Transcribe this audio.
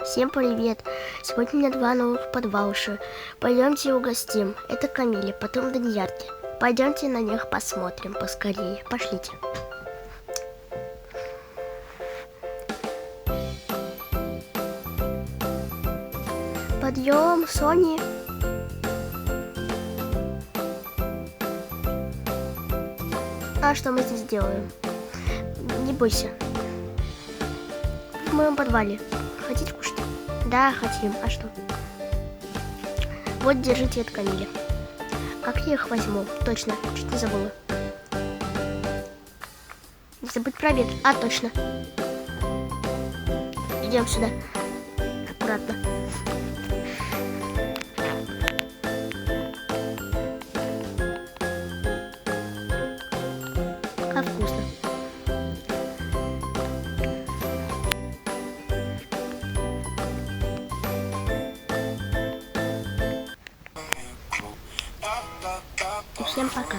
Всем привет! Сегодня у меня два новых подвалыша. Пойдемте угостим. Это Камиле, потом Даниярке. Пойдемте на них посмотрим поскорее. Пошлите. Подъем, Сони. А что мы здесь делаем? Не бойся. В моем подвале. Хотите кушать? Да, хотим. А что? Вот, держите от Камиле. Как я их возьму? Точно, чуть не забыла. Не забыть про обед. А, точно. Идем сюда. Аккуратно. Как вкусно. Всем пока.